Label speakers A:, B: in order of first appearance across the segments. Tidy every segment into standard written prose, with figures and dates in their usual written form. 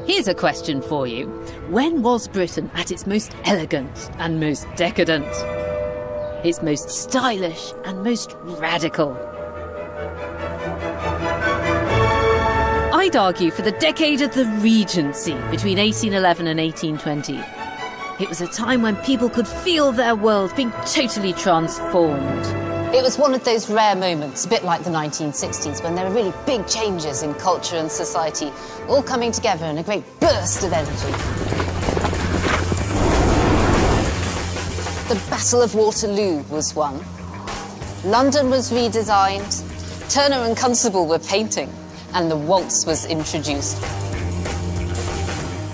A: Here's a question for you. When was Britain at its most elegant and most decadent? Its most stylish and most radical? I'd argue for the decade of the Regency between 1811 and 1820. It was a time when people could feel their world being totally transformed.
B: It was one of those rare moments, a bit like the 1960s, when there were really big changes in culture and society, all coming together in a great burst of energy. The Battle of Waterloo was won. London was redesigned. Turner and Constable were painting. And the waltz was introduced.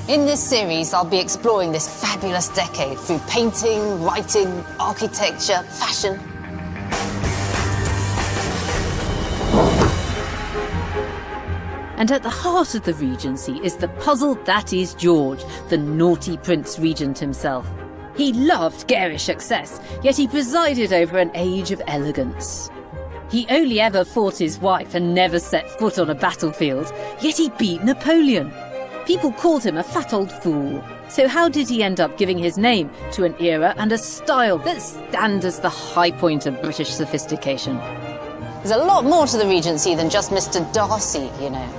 B: In this series, I'll be exploring this fabulous decade through painting, writing, architecture, fashion.
A: And at the heart of the Regency is the puzzle that is George, the naughty Prince Regent himself. He loved garish success, yet he presided over an age of elegance. He only ever fought his wife and never set foot on a battlefield, yet he beat Napoleon. People called him a fat old fool. So how did he end up giving his name to an era and a style that stand as the high point of British sophistication?
B: There's a lot more to the Regency than just Mr. Darcy, you know.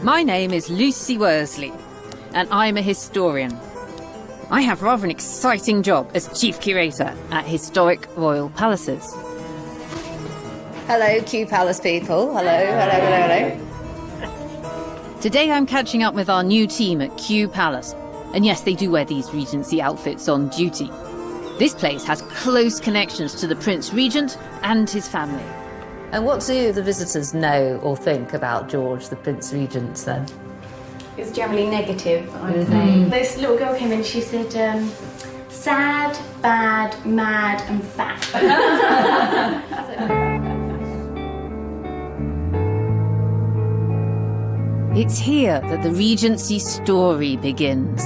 A: My name is Lucy Worsley, and I'm a historian. I have rather an exciting job as Chief Curator at Historic Royal Palaces.
C: Hello, Kew Palace people. Hello.
A: Today I'm catching up with our new team at Kew Palace. And yes, they do wear these Regency outfits on duty. This place has close connections to the Prince Regent and his family.
C: And what do the visitors know or think about George, the Prince Regent, then?
D: It's generally negative, I'd say. This little girl came in, she said, sad, bad, mad and fat.
A: It's here that the Regency story begins.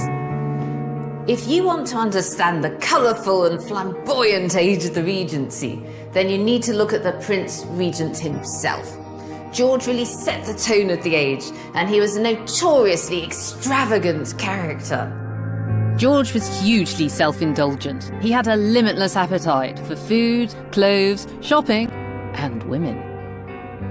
C: If you want to understand the colourful and flamboyant age of the Regency, then you need to look at the Prince Regent himself. George really set the tone of the age, and he was a notoriously extravagant character.
A: George was hugely self-indulgent. He had a limitless appetite for food, clothes, shopping, and women.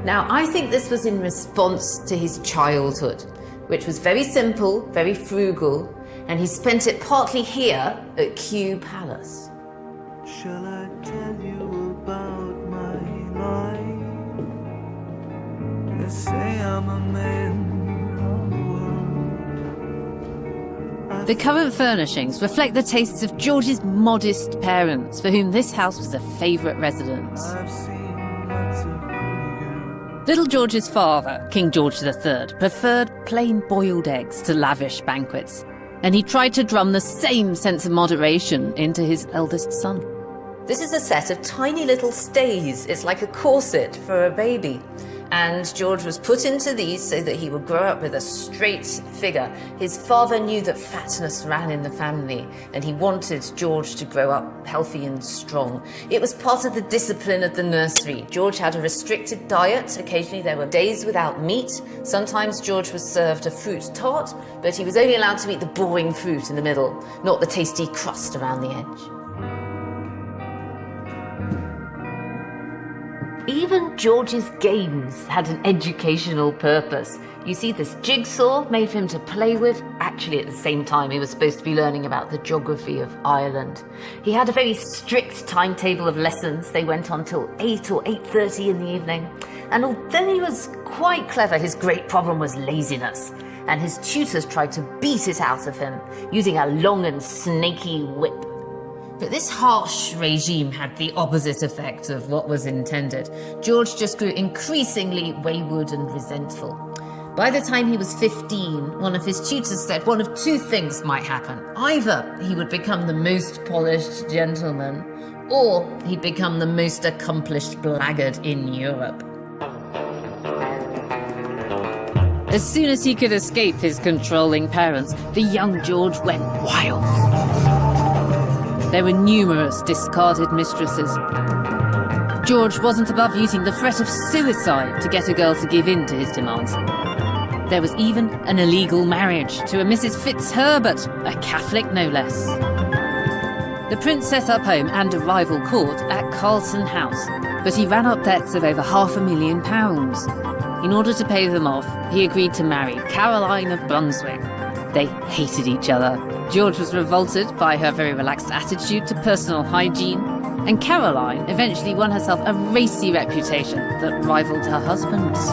C: Now, I think this was in response to his childhood, which was very simple, very frugal, and he spent it partly here at Kew Palace.
E: Shall I tell you about my life? They say I'm a man of the world.
A: The current furnishings reflect the tastes of George's modest parents, for whom this house was a favourite residence.
E: I've seen lots of girls.
A: Little George's father, King George III, preferred plain boiled eggs to lavish banquets, and he tried to drum the same sense of moderation into his eldest son.
C: This is a set of tiny little stays. It's like a corset for a baby. And George was put into these so that he would grow up with a straight figure. His father knew that fatness ran in the family, and he wanted George to grow up healthy and strong. It was part of the discipline of the nursery. George had a restricted diet. Occasionally there were days without meat. Sometimes George was served a fruit tart, but he was only allowed to eat the boring fruit in the middle, not the tasty crust around the edge. Even George's games had an educational purpose. You see this jigsaw made for him to play with. Actually, at the same time, he was supposed to be learning about the geography of Ireland. He had a very strict timetable of lessons. They went on till 8 or 8:30 in the evening. And although he was quite clever, his great problem was laziness. And his tutors tried to beat it out of him using a long and snaky whip. But this harsh regime had the opposite effect of what was intended. George just grew increasingly wayward and resentful. By the time he was 15, one of his tutors said one of two things might happen. Either he would become the most polished gentleman, or he'd become the most accomplished blackguard in Europe.
A: As soon as he could escape his controlling parents, the young George went wild. There were numerous discarded mistresses. George wasn't above using the threat of suicide to get a girl to give in to his demands. There was even an illegal marriage to a Mrs. Fitzherbert, a Catholic no less. The prince set up home and a rival court at Carlton House, but he ran up debts of over £500,000. In order to pay them off, he agreed to marry Caroline of Brunswick. They hated each other. George was revolted by her very relaxed attitude to personal hygiene, and Caroline eventually won herself a racy reputation that rivaled her husband's.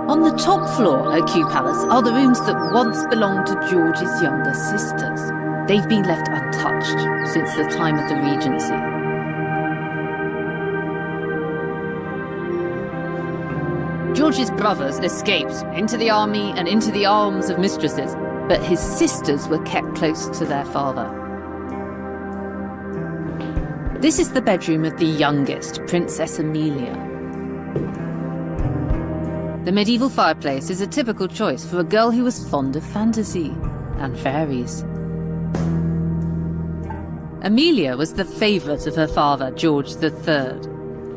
A: On the top floor at Kew Palace are the rooms that once belonged to George's younger sisters. They've been left untouched since the time of the Regency. George's brothers escaped into the army and into the arms of mistresses, but his sisters were kept close to their father. This is the bedroom of the youngest, Princess Amelia. The medieval fireplace is a typical choice for a girl who was fond of fantasy and fairies. Amelia was the favourite of her father, George III.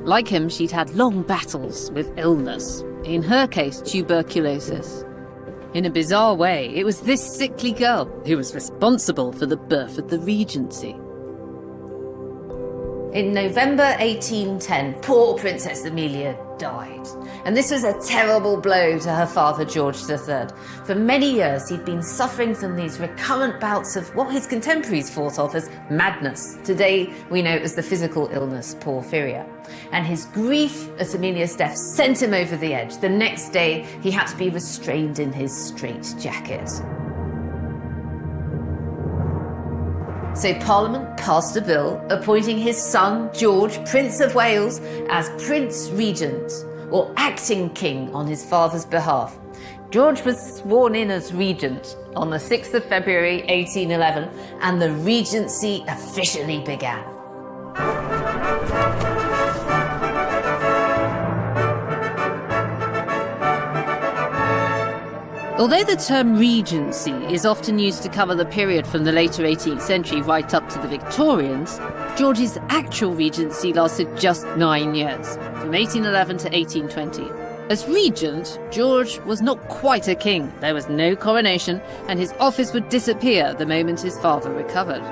A: Like him, she'd had long battles with illness, in her case tuberculosis. In a bizarre way, it was this sickly girl who was responsible for the birth of the Regency.
C: In November 1810, poor Princess Amelia died. And this was a terrible blow to her father, George III. For many years, he'd been suffering from these recurrent bouts of what his contemporaries thought of as madness. Today, we know it as the physical illness, porphyria. And his grief at Amelia's death sent him over the edge. The next day, he had to be restrained in his straitjacket. So Parliament passed a bill appointing his son, George, Prince of Wales, as Prince Regent, or acting king on his father's behalf. George was sworn in as regent on the 6th of February 1811, and the Regency officially began.
A: Although the term Regency is often used to cover the period from the later 18th century right up to the Victorians, George's actual regency lasted just 9 years, from 1811 to 1820. As regent, George was not quite a king. There was no coronation, and his office would disappear the moment his father recovered.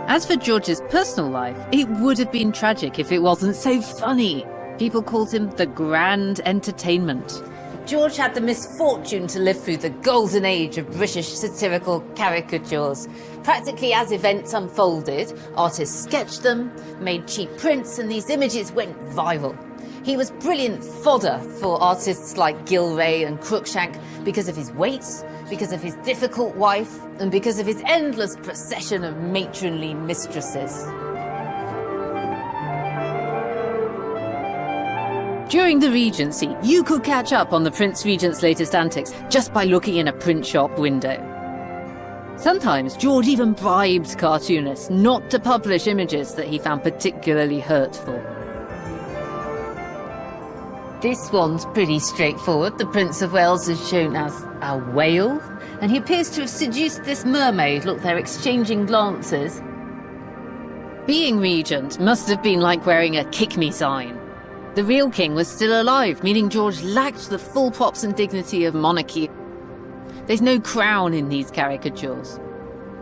A: As for George's personal life, it would have been tragic if it wasn't so funny. People called him the Grand Entertainment.
C: George had the misfortune to live through the golden age of British satirical caricatures. Practically as events unfolded, artists sketched them, made cheap prints, and these images went viral. He was brilliant fodder for artists like Gilray and Cruikshank because of his weight, because of his difficult wife, and because of his endless procession of matronly mistresses.
A: During the Regency, you could catch up on the Prince Regent's latest antics just by looking in a print shop window. Sometimes George even bribed cartoonists not to publish images that he found particularly hurtful.
C: This one's pretty straightforward. The Prince of Wales is shown as a whale, and he appears to have seduced this mermaid. Look, they're exchanging glances.
A: Being regent must have been like wearing a kick-me sign. The real king was still alive, meaning George lacked the full props and dignity of monarchy. There's no crown in these caricatures.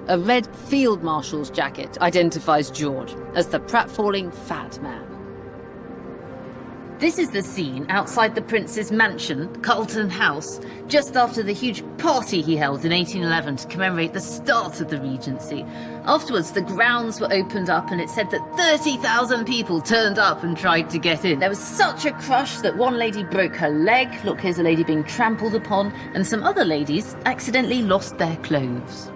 A: A red field marshal's jacket identifies George as the pratfalling fat man.
C: This is the scene outside the prince's mansion, Carlton House, just after the huge party he held in 1811 to commemorate the start of the Regency. Afterwards, the grounds were opened up and it said that 30,000 people turned up and tried to get in. There was such a crush that one lady broke her leg, look, here's a lady being trampled upon, and some other ladies accidentally lost their clothes.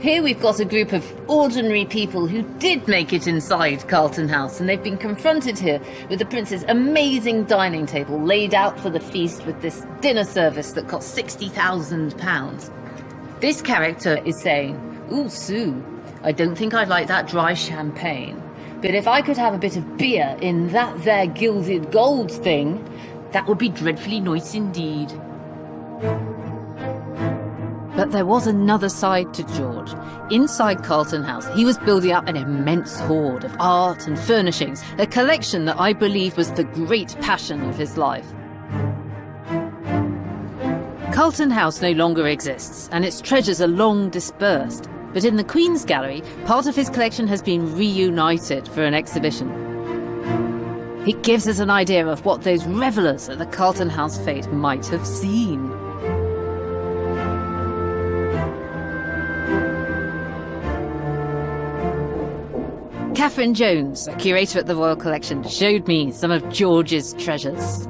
C: Here we've got a group of ordinary people who did make it inside Carlton House, and they've been confronted here with the prince's amazing dining table laid out for the feast with this dinner service that cost £60,000. This character is saying, "Ooh, Sue, I don't think I'd like that dry champagne, but if I could have a bit of beer in that there gilded gold thing, That would be dreadfully nice indeed.
A: But there was another side to George. Inside Carlton House, he was building up an immense hoard of art and furnishings, a collection that I believe was the great passion of his life. Carlton House no longer exists, and its treasures are long dispersed. But in the Queen's Gallery, part of his collection has been reunited for an exhibition. It gives us an idea of what those revellers at the Carlton House fete might have seen. Catherine Jones, a curator at the Royal Collection, showed me some of George's treasures.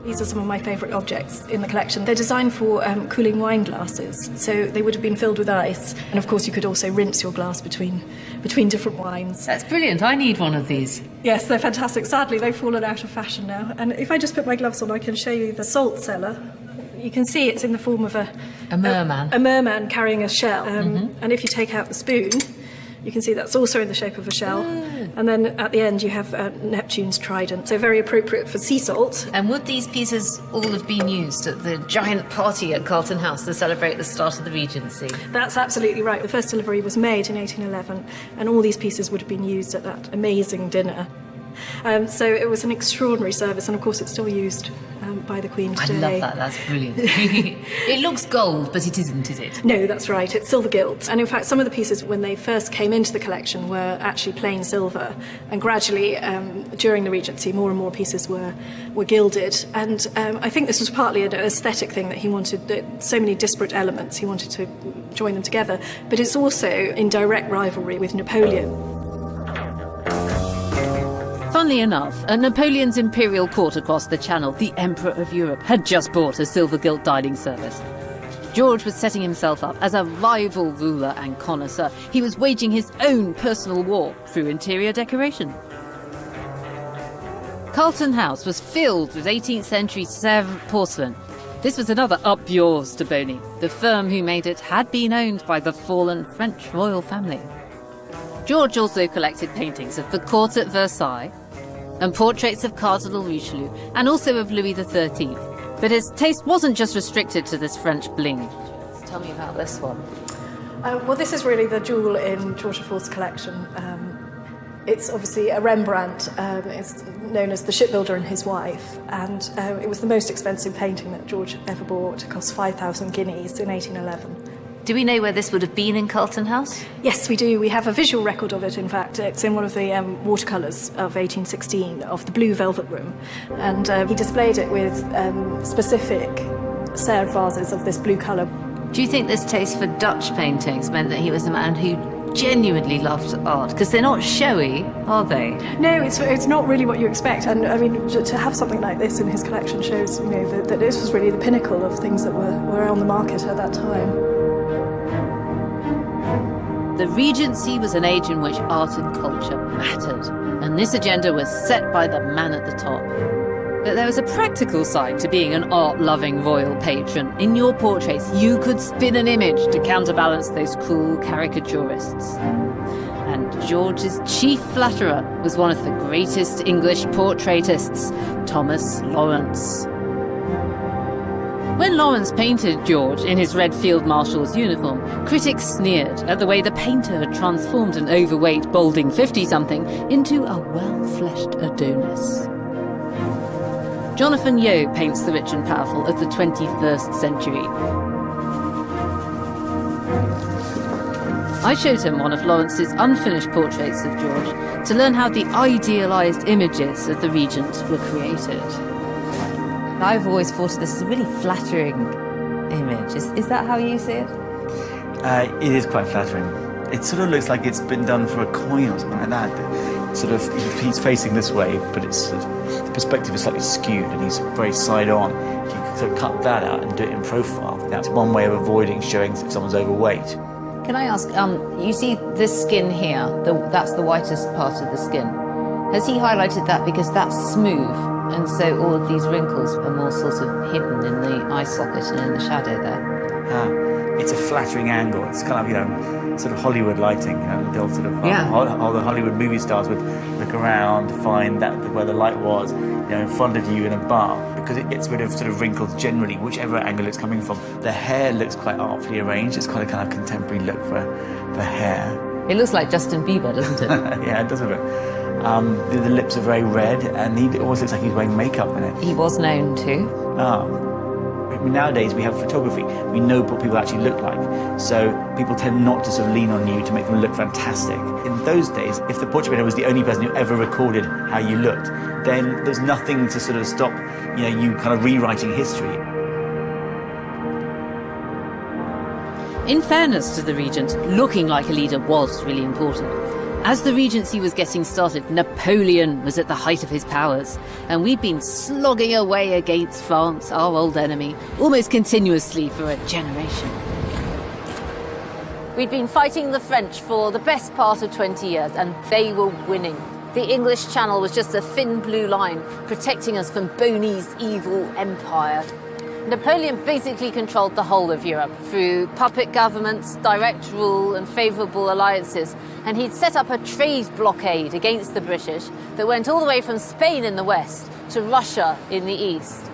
F: These are some of my favourite objects in the collection. They're designed for cooling wine glasses, so they would have been filled with ice. And of course you could also rinse your glass between different wines.
C: That's brilliant. I need one of these.
F: Yes, they're fantastic. Sadly, they've fallen out of fashion now. And if I just put my gloves on, I can show you the salt cellar. You can see it's in the form of a
C: merman.
F: A merman carrying a shell. And if you take out the spoon, you can see that's also in the shape of a shell. And then at the end you have Neptune's trident, so very appropriate for sea salt.
C: And would these pieces all have been used at the giant party at Carlton House to celebrate the start of the Regency?
F: That's absolutely right. The first delivery was made in 1811, and all these pieces would have been used at that amazing dinner. So it was an extraordinary service, and of course it's still used by the Queen today.
C: I love that, that's brilliant. It looks gold, but it isn't, is it?
F: No, that's right, it's silver gilt. And in fact, some of the pieces, when they first came into the collection, were actually plain silver. And gradually, during the Regency, more and more pieces were gilded. And I think this was partly an aesthetic thing that he wanted, so many disparate elements, he wanted to join them together. But it's also in direct rivalry with Napoleon.
A: Funnily enough, at Napoleon's imperial court across the Channel, the Emperor of Europe had just bought a silver gilt dining service. George was setting himself up as a rival ruler and connoisseur. He was waging his own personal war through interior decoration. Carlton House was filled with 18th century Sèvres porcelain. This was another up yours to Boney. The firm who made it had been owned by the fallen French royal family. George also collected paintings of the court at Versailles and portraits of Cardinal Richelieu and also of Louis XIII. But his taste wasn't just restricted to this French bling.
C: Tell me about this one.
F: Well, this is really the jewel in George IV's collection. It's obviously a Rembrandt. It's known as The Shipbuilder and His Wife, and it was the most expensive painting that George ever bought. It cost 5,000 guineas in 1811.
C: Do we know where this would have been in Carlton House?
F: Yes, we do. We have a visual record of it, in fact. It's in one of the watercolours of 1816 of the Blue Velvet Room. And he displayed it with specific Sèvres vases of this blue colour.
C: Do you think this taste for Dutch paintings meant that he was a man who genuinely loved art? Because they're not showy, are they?
F: No, it's not really what you expect. And I mean, to have something like this in his collection shows, you know, that this was really the pinnacle of things that were on the market at that time.
A: The Regency was an age in which art and culture mattered, and this agenda was set by the man at the top. But there was a practical side to being an art-loving royal patron. In your portraits, you could spin an image to counterbalance those cool caricaturists. And George's chief flatterer was one of the greatest English portraitists, Thomas Lawrence. When Lawrence painted George in his red field marshal's uniform, critics sneered at the way the painter had transformed an overweight, balding 50-something into a well-fleshed Adonis. Jonathan Yeo paints the rich and powerful of the 21st century. I showed him one of Lawrence's unfinished portraits of George to learn how the idealised images of the regent were created.
C: I've always thought of this as a really flattering image. Is that how you see it?
G: It is quite flattering. It sort of looks like it's been done for a coin or something like that. But sort of, he's facing this way, but it's sort of, the perspective is slightly skewed and he's very side on. If you could sort of cut that out and do it in profile, that's one way of avoiding showing if someone's overweight.
C: Can I ask, you see this skin here, that's the whitest part of the skin. Has he highlighted that because that's smooth? And so all of these wrinkles are more sort of hidden in the eye socket and in the shadow there.
G: it's a flattering angle. It's kind of, you know, sort of Hollywood lighting. You know, the old sort of all the Hollywood movie stars would look around to find that where the light was, you know, in front of you and above, because it gets rid of sort of wrinkles generally, whichever angle it's coming from. The hair looks quite artfully arranged. It's quite a kind of contemporary look for hair.
C: It looks like Justin Bieber, doesn't it?
G: Yeah, it does a bit. The lips are very red, and he always looks like he's wearing makeup in it.
C: He was known to.
G: Nowadays we have photography. We know what people actually look like, so people tend not to sort of lean on you to make them look fantastic. In those days, if the portrait painter was the only person who ever recorded how you looked, then there's nothing to sort of stop, you know, you kind of rewriting history.
A: In fairness to the regent, looking like a leader was really important. As the Regency was getting started, Napoleon was at the height of his powers, and we'd been slogging away against France, our old enemy, almost continuously for a generation.
C: We'd been fighting the French for the best part of 20 years, and they were winning. The English Channel was just a thin blue line protecting us from Boney's evil empire. Napoleon basically controlled the whole of Europe through puppet governments, direct rule and favourable alliances, and he'd set up a trade blockade against the British that went all the way from Spain in the west to Russia in the east.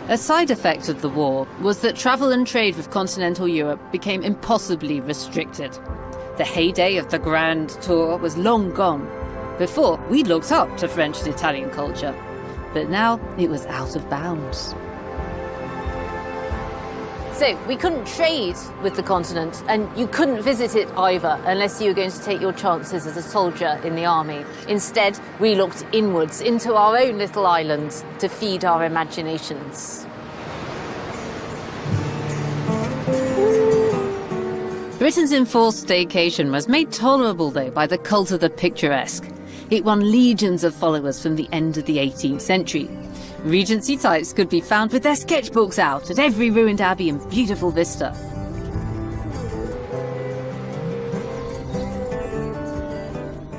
A: A side effect of the war was that travel and trade with continental Europe became impossibly restricted. The heyday of the Grand Tour was long gone. Before, we looked up to French and Italian culture, but now it was out of bounds.
C: So we couldn't trade with the continent, and you couldn't visit it either unless you were going to take your chances as a soldier in the army. Instead, we looked inwards into our own little island to feed our imaginations.
A: Britain's enforced staycation was made tolerable, though, by the cult of the picturesque. It won legions of followers from the end of the 18th century. Regency types could be found with their sketchbooks out at every ruined abbey and beautiful vista.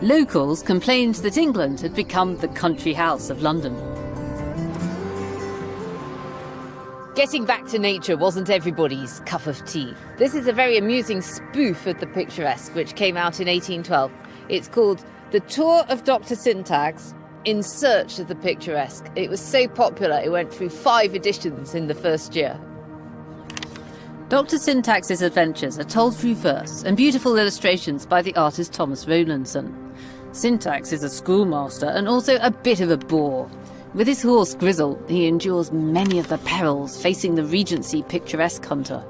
A: Locals complained that England had become the country house of London.
C: Getting back to nature wasn't everybody's cup of tea. This is a very amusing spoof of the picturesque, which came out in 1812. It's called The Tour of Dr. Syntax in Search of the Picturesque. It was so popular it went through 5 editions in the first year.
A: Dr. Syntax's adventures are told through verse and beautiful illustrations by the artist Thomas Rowlandson. Syntax is a schoolmaster and also a bit of a bore. With his horse Grizzle, he endures many of the perils facing the Regency picturesque hunter.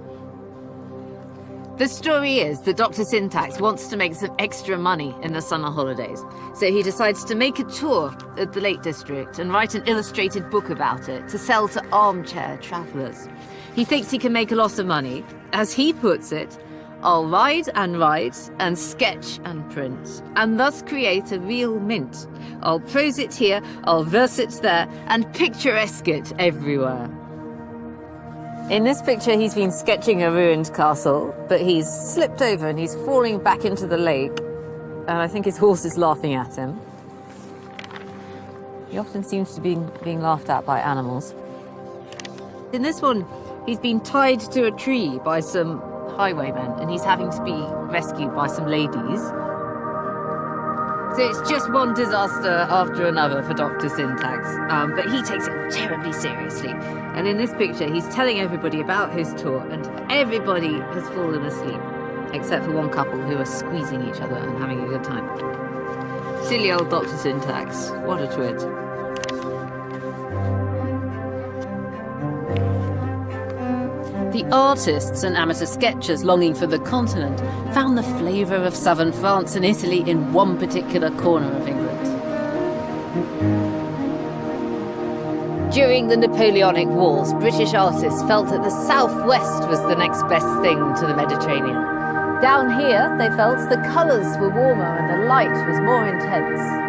C: The story is that Dr. Syntax wants to make some extra money in the summer holidays, so he decides to make a tour of the Lake District and write an illustrated book about it to sell to armchair travellers. He thinks he can make a lot of money. As he puts it, I'll ride and write and sketch and print, and thus create a real mint. I'll prose it here, I'll verse it there, and picturesque it everywhere. In this picture, he's been sketching a ruined castle, but he's slipped over and he's falling back into the lake, and I think his horse is laughing at him. He often seems to be being laughed at by animals. In this one, he's been tied to a tree by some highwaymen, and he's having to be rescued by some ladies. So it's just one disaster after another for Dr. Syntax, but he takes it terribly seriously. And in this picture, he's telling everybody about his tour, and everybody has fallen asleep, except for one couple who are squeezing each other and having a good time. Silly old Dr. Syntax, what a twit.
A: The artists and amateur sketchers longing for the continent found the flavour of southern France and Italy in one particular corner of England.
C: During the Napoleonic Wars, British artists felt that the southwest was the next best thing to the Mediterranean. Down here, they felt the colours were warmer and the light was more intense.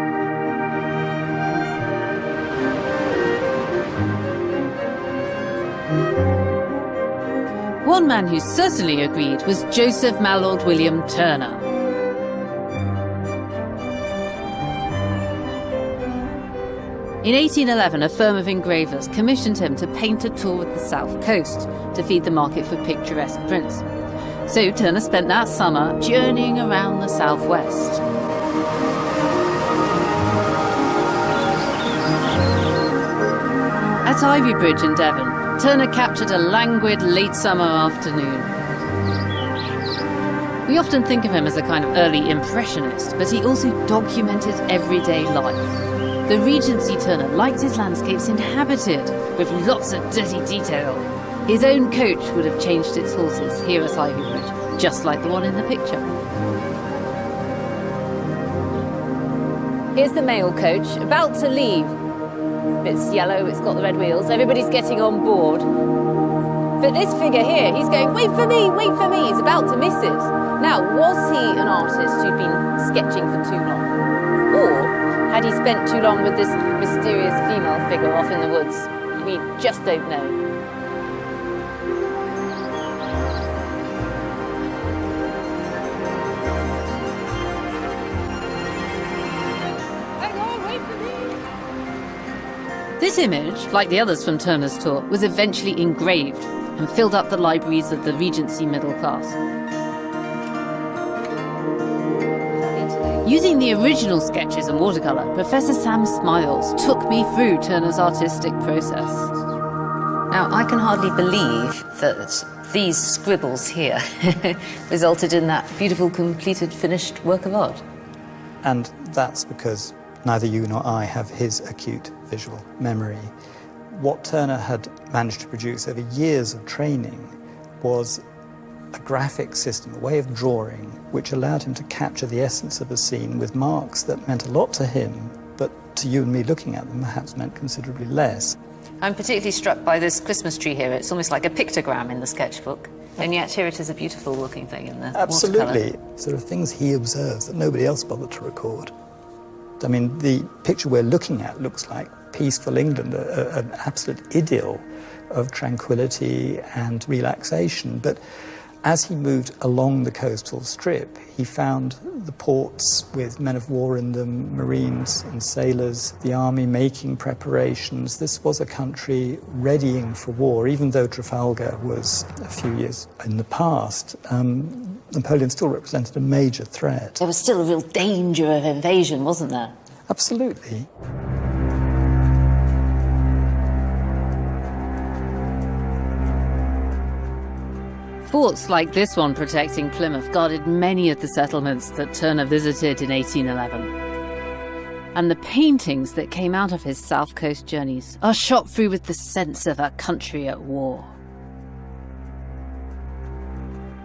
A: One man who certainly agreed was Joseph Mallord William Turner. In 1811, a firm of engravers commissioned him to paint a tour of the south coast to feed the market for picturesque prints. So Turner spent that summer journeying around the southwest. At Ivy Bridge in Devon, Turner captured a languid late summer afternoon. We often think of him as a kind of early impressionist, but he also documented everyday life. The Regency Turner liked his landscapes inhabited, with lots of dirty detail. His own coach would have changed its horses here at Ivy Bridge, just like the one in the picture. Here's the mail coach, about to leave. It's yellow, it's got the red wheels, everybody's getting on board. But this figure here, he's going, wait for me, he's about to miss it. Now, was he an artist who'd been sketching for too long? Or had he spent too long with this mysterious female figure off in the woods? We just don't know. This image, like the others from Turner's tour, was eventually engraved and filled up the libraries of the Regency middle class. Using the original sketches and watercolour, Professor Sam Smiles took me through Turner's artistic process.
B: Now, I can hardly believe that these scribbles here resulted in that beautiful, completed, finished work of art.
H: And that's because neither you nor I have his acute visual memory. What Turner had managed to produce over years of training was a graphic system, a way of drawing, which allowed him to capture the essence of a scene with marks that meant a lot to him, but to you and me looking at them perhaps meant considerably less.
B: I'm particularly struck by this Christmas tree here. It's almost like a pictogram in the sketchbook, and yet here it is, a beautiful looking thing in the
H: Absolutely.
B: watercolour.
H: There are things he observes that nobody else bothered to record. I mean, the picture we're looking at looks like peaceful England, an absolute idyll of tranquility and relaxation. But as he moved along the coastal strip, he found the ports with men of war in them, marines and sailors, the army making preparations. This was a country readying for war, even though Trafalgar was a few years in the past. Napoleon still represented a major threat.
B: There was still a real danger of invasion, wasn't there?
H: Absolutely.
A: Forts like this one protecting Plymouth guarded many of the settlements that Turner visited in 1811. And the paintings that came out of his South Coast journeys are shot through with the sense of a country at war.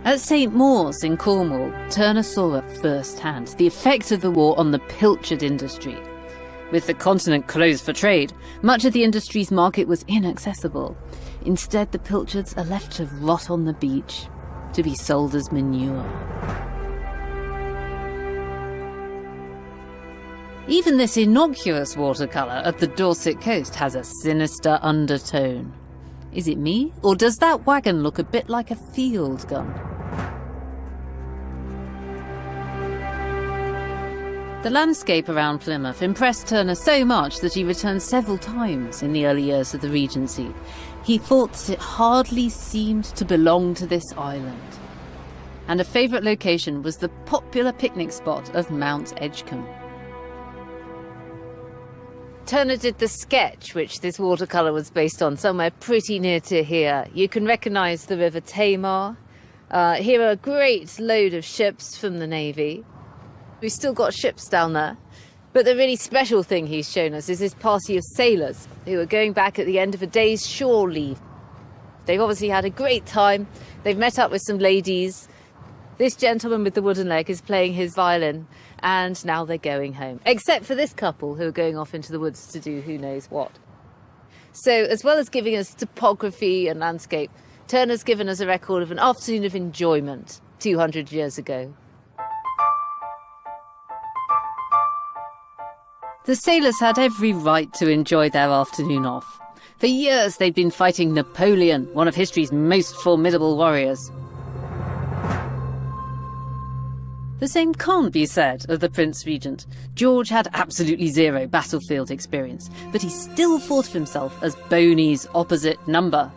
A: At St. Mawes in Cornwall, Turner saw at first hand the effect of the war on the pilchard industry. With the continent closed for trade, much of the industry's market was inaccessible. Instead, the pilchards are left to rot on the beach, to be sold as manure. Even this innocuous watercolour of the Dorset coast has a sinister undertone. Is it me, or does that wagon look a bit like a field gun? The landscape around Plymouth impressed Turner so much that he returned several times in the early years of the Regency. He thought that it hardly seemed to belong to this island. And a favourite location was the popular picnic spot of Mount Edgecombe. Turner did the sketch, which this watercolour was based on, somewhere pretty near to here. You can recognise the River Tamar. Here are a great load of ships from the Navy. We've still got ships down there. But the really special thing he's shown us is this party of sailors who are going back at the end of a day's shore leave. They've obviously had a great time. They've met up with some ladies. This gentleman with the wooden leg is playing his violin, and now they're going home. Except for this couple who are going off into the woods to do who knows what. So, as well as giving us topography and landscape, Turner's given us a record of an afternoon of enjoyment 200 years ago. The sailors had every right to enjoy their afternoon off. For years they'd been fighting Napoleon, one of history's most formidable warriors. The same can't be said of the Prince Regent. George had absolutely zero battlefield experience, but he still thought of himself as Boney's opposite number.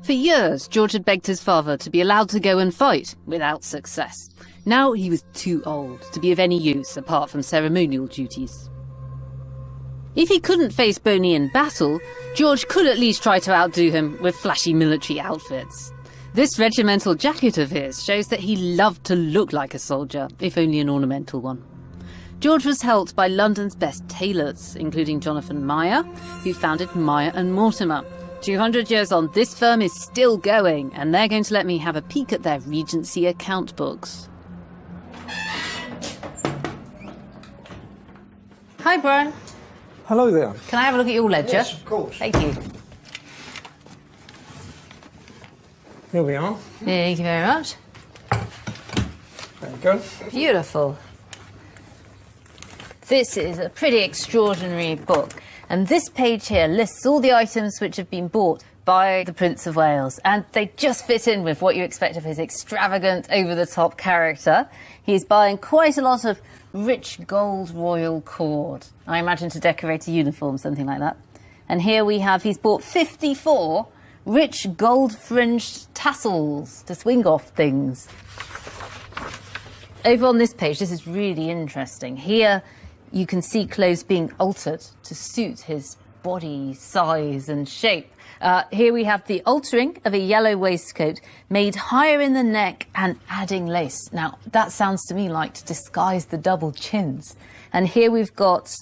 A: For years, George had begged his father to be allowed to go and fight, without success. Now he was too old to be of any use apart from ceremonial duties. If he couldn't face Boney in battle, George could at least try to outdo him with flashy military outfits. This regimental jacket of his shows that he loved to look like a soldier, if only an ornamental one. George was helped by London's best tailors, including Jonathan Meyer, who founded Meyer and Mortimer. 200 years on, this firm is still going, and they're going to let me have a peek at their Regency account books. Hi, Brian.
I: Hello there.
A: Can I have a look at your ledger?
I: Yes, of course.
A: Thank you.
I: Here we are.
A: Thank you very much.
I: Very good.
A: Beautiful. This is a pretty extraordinary book, and this page here lists all the items which have been bought by the Prince of Wales, and they just fit in with what you expect of his extravagant, over-the-top character. He's buying quite a lot of rich gold royal cord, I imagine to decorate a uniform, something like that. And here we have, he's bought 54 rich gold-fringed tassels to swing off things. Over on this page, this is really interesting. Here you can see clothes being altered to suit his body size and shape. Here we have the altering of a yellow waistcoat made higher in the neck and adding lace. Now, that sounds to me like to disguise the double chins. And here we've got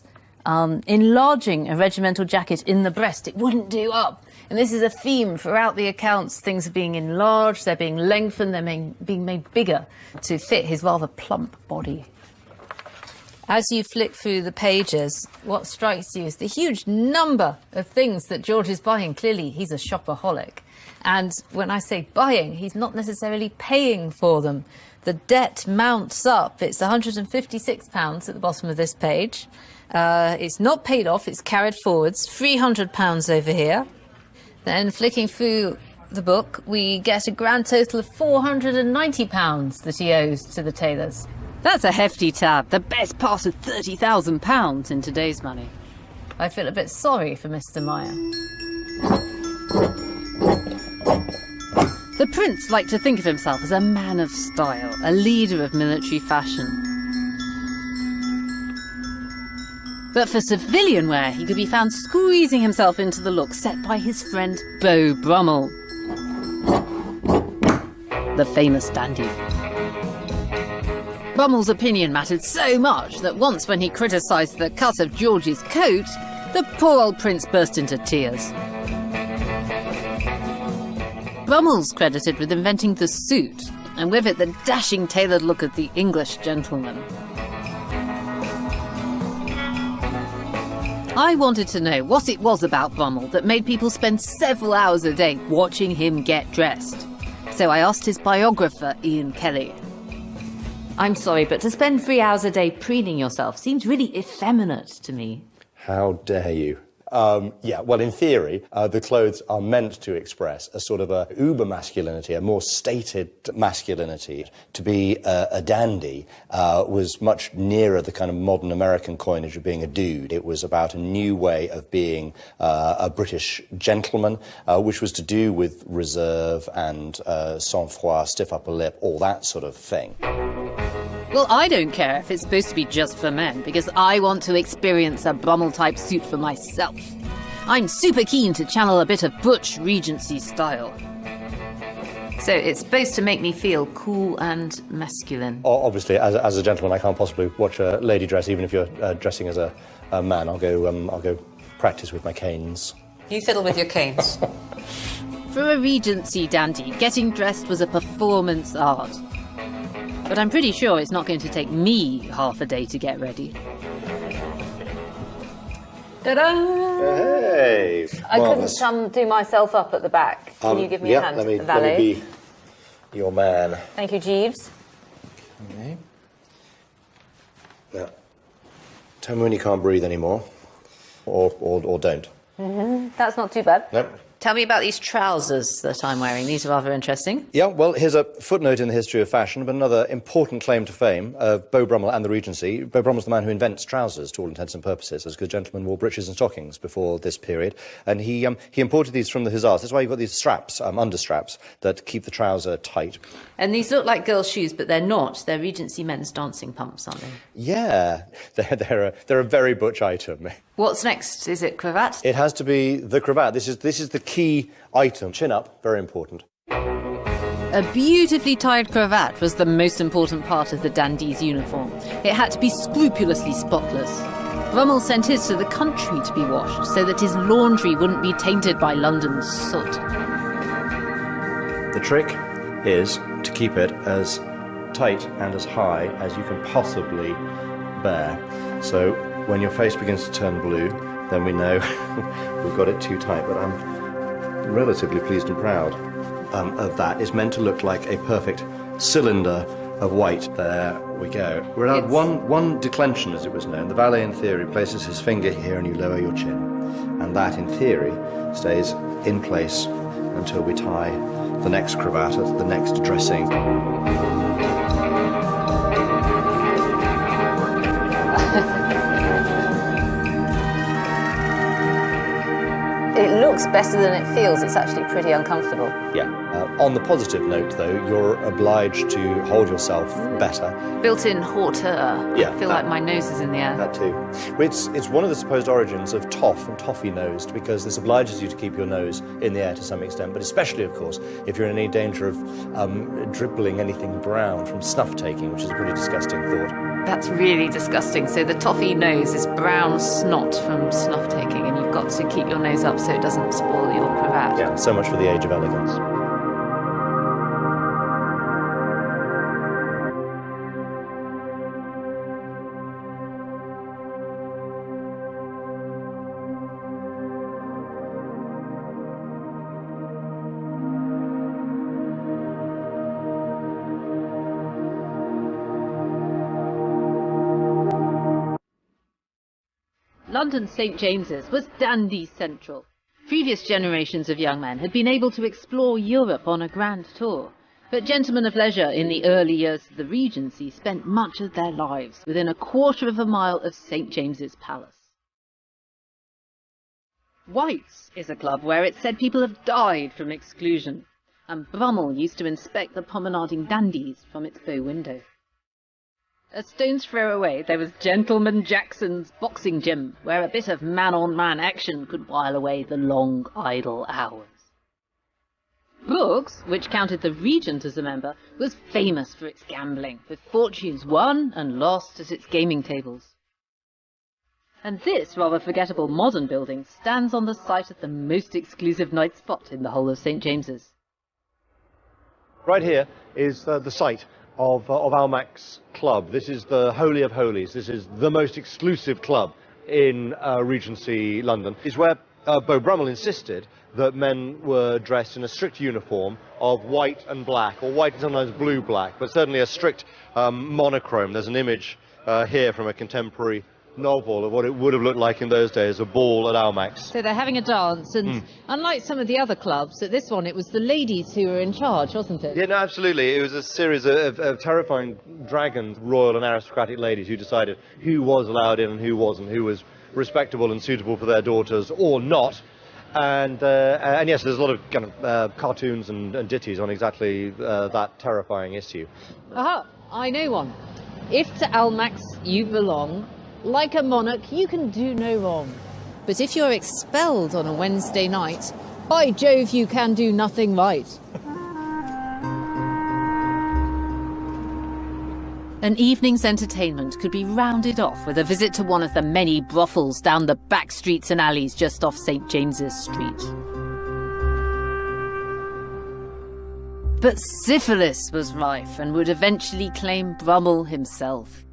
A: enlarging a regimental jacket in the breast. It wouldn't do up. And this is a theme throughout the accounts. Things are being enlarged, they're being lengthened, they're being made bigger to fit his rather plump body. As you flick through the pages, what strikes you is the huge number of things that George is buying. Clearly, he's a shopaholic. And when I say buying, he's not necessarily paying for them. The debt mounts up. It's £156 at the bottom of this page. It's not paid off, it's carried forwards. £300 over here. Then flicking through the book, we get a grand total of £490 that he owes to the tailors. That's a hefty tab, the best part of £30,000 in today's money. I feel a bit sorry for Mr. Meyer. The prince liked to think of himself as a man of style, a leader of military fashion. But for civilian wear, he could be found squeezing himself into the look set by his friend Beau Brummel, the famous dandy. Brummel's opinion mattered so much that once when he criticised the cut of George's coat, the poor old prince burst into tears. Brummel's credited with inventing the suit, and with it the dashing tailored look of the English gentleman. I wanted to know what it was about Brummel that made people spend several hours a day watching him get dressed. So I asked his biographer, Ian Kelly. I'm sorry, but to spend 3 hours a day preening yourself seems really effeminate to me.
J: How dare you? Yeah, well, in theory, the clothes are meant to express a sort of a uber masculinity, a more stated masculinity. To be a dandy was much nearer the kind of modern American coinage of being a dude. It was about a new way of being a British gentleman, which was to do with reserve and sang-froid, stiff upper lip, all that sort of thing.
A: Well, I don't care if it's supposed to be just for men, because I want to experience a Brummel-type suit for myself. I'm super keen to channel a bit of butch Regency style. So it's supposed to make me feel cool and masculine.
J: Obviously, as a gentleman, I can't possibly watch a lady dress, even if you're dressing as a man. I'll go practice with my canes.
B: You fiddle with your canes.
A: For a Regency dandy, getting dressed was a performance art. But I'm pretty sure it's not going to take me half a day to get ready.
B: Ta-da!
J: Hey!
B: I couldn't do myself up at the back. Can you give me a hand,
J: let me
B: valet?
J: be your man.
B: Thank you, Jeeves.
J: Okay. Now, tell me when you can't breathe anymore, or don't.
B: That's not too bad.
J: Nope.
A: Tell me about these trousers that I'm wearing. These are rather interesting.
J: Yeah, well, here's a footnote in the history of fashion, but another important claim to fame of Beau Brummell and the Regency. Beau Brummel's the man who invents trousers, to all intents and purposes, as good gentlemen wore breeches and stockings before this period. And he imported these from the hussars. That's why you've got these straps, understraps, that keep the trouser tight.
A: And these look like girls' shoes, but they're not. They're Regency men's dancing pumps, aren't they?
J: Yeah, they're a very butch item.
A: What's next? Is it cravat?
J: It has to be the cravat. This is the key item. Chin up, very important.
A: A beautifully tied cravat was the most important part of the dandy's uniform. It had to be scrupulously spotless. Brummell sent his to the country to be washed so that his laundry wouldn't be tainted by London's soot.
J: The trick is to keep it as tight and as high as you can possibly bear. So when your face begins to turn blue, then we know we've got it too tight. But I'm relatively pleased and proud of that. It's meant to look like a perfect cylinder of white. There we go. We're allowed one declension, as it was known. The valet, in theory, places his finger here and you lower your chin. And that, in theory, stays in place until we tie the next cravat at the next dressing.
B: It looks better than it feels. It's actually pretty uncomfortable.
J: Yeah. On the positive note, though, you're obliged to hold yourself better.
A: Built-in hauteur.
J: Yeah,
A: I feel like my nose is in the air.
J: That too. It's one of the supposed origins of toff and toffee-nosed, because this obliges you to keep your nose in the air to some extent, but especially, of course, if you're in any danger of dribbling anything brown from snuff-taking, which is a pretty disgusting thought.
A: That's really disgusting. So the toffee nose is brown snot from snuff-taking, and you've got to keep your nose up so it doesn't spoil your cravat.
J: Yeah, so much for the age of elegance.
A: London's St. James's was dandy central. Previous generations of young men had been able to explore Europe on a grand tour, but gentlemen of leisure in the early years of the Regency spent much of their lives within a quarter of a mile of St. James's Palace. White's is a club where it's said people have died from exclusion, and Brummell used to inspect the promenading dandies from its bow window. A stone's throw away, there was Gentleman Jackson's boxing gym, where a bit of man-on-man action could while away the long, idle hours. Brooks, which counted the Regent as a member, was famous for its gambling, with fortunes won and lost at its gaming tables. And this rather forgettable modern building stands on the site of the most exclusive night spot in the whole of St. James's.
J: Right here is the site of Almac's club. This is the Holy of Holies. This is the most exclusive club in Regency London. It's where Beau Brummell insisted that men were dressed in a strict uniform of white and black, or white and sometimes blue-black, but certainly a strict monochrome. There's an image here from a contemporary novel of what it would have looked like in those days, a ball at Almac's.
A: So they're having a dance, and unlike some of the other clubs, at this one it was the ladies who were in charge, wasn't it?
J: Yeah, no, absolutely. It was a series of terrifying dragons, royal and aristocratic ladies who decided who was allowed in and who wasn't, who was respectable and suitable for their daughters or not. And yes, there's a lot of kind of cartoons and ditties on exactly that terrifying issue.
A: Aha, I know one. If to Almac's you belong, like a monarch, you can do no wrong. But if you're expelled on a Wednesday night, by Jove, you can do nothing right. An evening's entertainment could be rounded off with a visit to one of the many brothels down the back streets and alleys just off St. James's Street. But syphilis was rife and would eventually claim Brummell himself.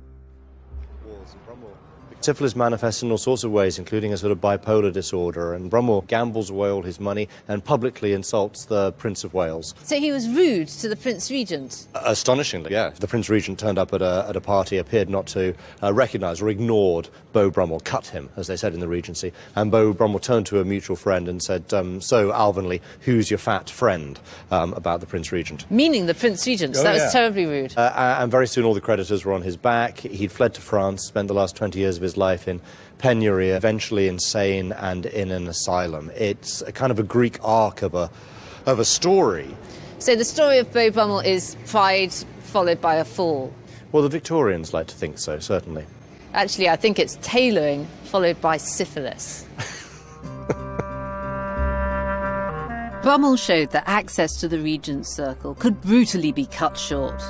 J: Syphilis manifests in all sorts of ways, including a sort of bipolar disorder, and Brumwell gambles away all his money and publicly insults the Prince of Wales.
A: So he was rude to the Prince Regent?
J: Astonishingly, yeah. The Prince Regent turned up at a party, appeared not to recognise or ignored Beau Brummell, cut him, as they said in the Regency, and Beau Brummell turned to a mutual friend and said, so, Alvanley, who's your fat friend, about the Prince Regent.
A: Meaning the Prince Regent, so that was terribly rude.
J: And very soon all the creditors were on his back. He'd fled to France, spent the last 20 years of his life in penury, eventually insane and in an asylum. It's a kind of a Greek arc of a story.
A: So the story of Beau Brummell is pride followed by a fall.
J: Well, the Victorians like to think so, certainly.
A: Actually, I think it's tailoring followed by syphilis. Brummell showed that access to the Regent's circle could brutally be cut short.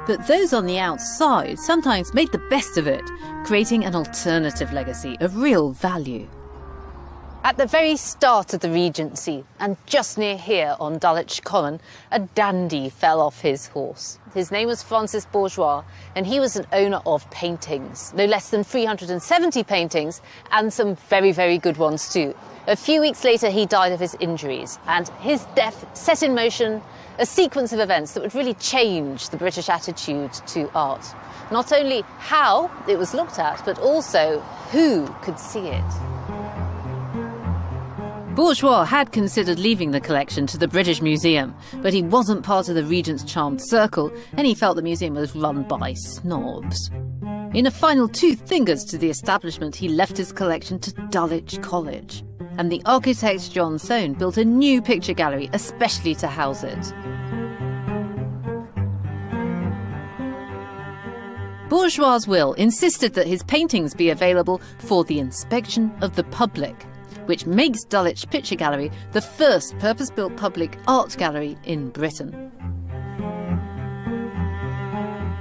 A: But those on the outside sometimes made the best of it, creating an alternative legacy of real value. At the very start of the Regency, and just near here on Dulwich Common, a dandy fell off his horse. His name was Francis Bourgeois, and he was an owner of paintings. No less than 370 paintings, and some very, very good ones too. A few weeks later, he died of his injuries, and his death set in motion a sequence of events that would really change the British attitude to art. Not only how it was looked at, but also who could see it. Bourgeois had considered leaving the collection to the British Museum, but he wasn't part of the Regent's charmed circle, and he felt the museum was run by snobs. In a final 2 fingers to the establishment, he left his collection to Dulwich College, and the architect John Soane built a new picture gallery especially to house it. Bourgeois' will insisted that his paintings be available for the inspection of the public, which makes Dulwich Picture Gallery the first purpose-built public art gallery in Britain.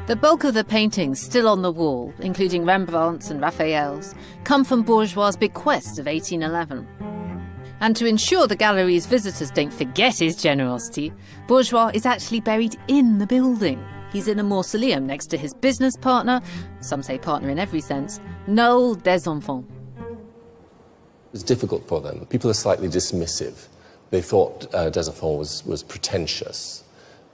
A: The bulk of the paintings still on the wall, including Rembrandt's and Raphael's, come from Bourgeois' bequest of 1811. And to ensure the gallery's visitors don't forget his generosity, Bourgeois is actually buried in the building. He's in a mausoleum next to his business partner, some say partner in every sense, Noël Desenfants.
K: It was difficult for them. People are slightly dismissive. They thought Desenfants was pretentious.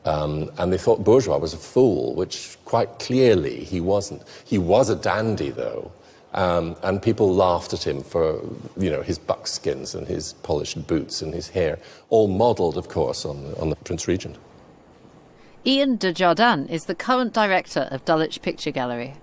K: And they thought Bourgeois was a fool, which quite clearly he wasn't. He was a dandy, though, and people laughed at him for, his buckskins and his polished boots and his hair, all modelled, of course, on the Prince Regent.
A: Ian de Jardin is the current director of Dulwich Picture Gallery.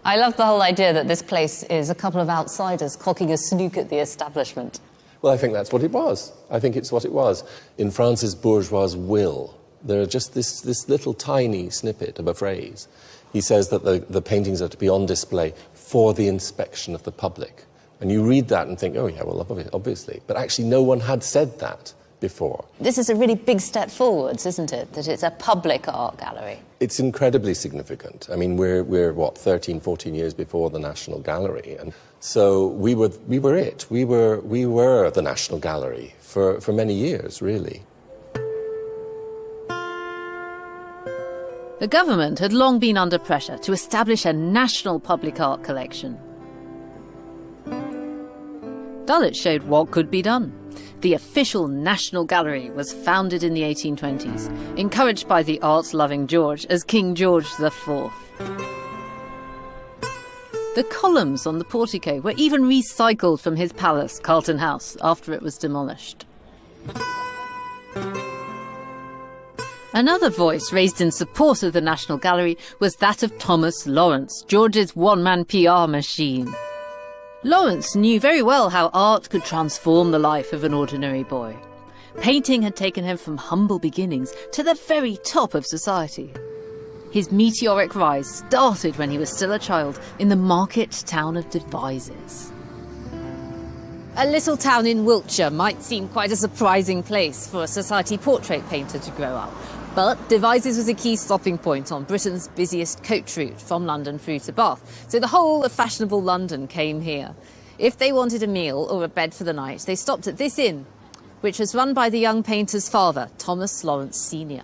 B: I love the whole idea that this place is a couple of outsiders cocking a snook at the establishment.
K: Well, I think that's what it was. I think it's what it was. In Francis Bourgeois' will, there are just this little tiny snippet of a phrase. He says that the paintings are to be on display for the inspection of the public. And you read that and think, oh yeah, well, obviously. But actually no one had said that before.
B: This is a really big step forwards, isn't it? That it's a public art gallery.
K: It's incredibly significant. I mean, we're what, 13, 14 years before the National Gallery. And so we were it. We were the National Gallery for many years, really.
A: The government had long been under pressure to establish a national public art collection. Dulwich showed what could be done. The official National Gallery was founded in the 1820s, encouraged by the art-loving George as King George IV. The columns on the portico were even recycled from his palace, Carlton House, after it was demolished. Another voice raised in support of the National Gallery was that of Thomas Lawrence, George's one-man PR machine. Lawrence knew very well how art could transform the life of an ordinary boy. Painting had taken him from humble beginnings to the very top of society. His meteoric rise started when he was still a child in the market town of Devizes. A little town in Wiltshire might seem quite a surprising place for a society portrait painter to grow up. But Devizes was a key stopping point on Britain's busiest coach route from London through to Bath, so the whole of fashionable London came here. If they wanted a meal or a bed for the night, they stopped at this inn, which was run by the young painter's father, Thomas Lawrence Sr.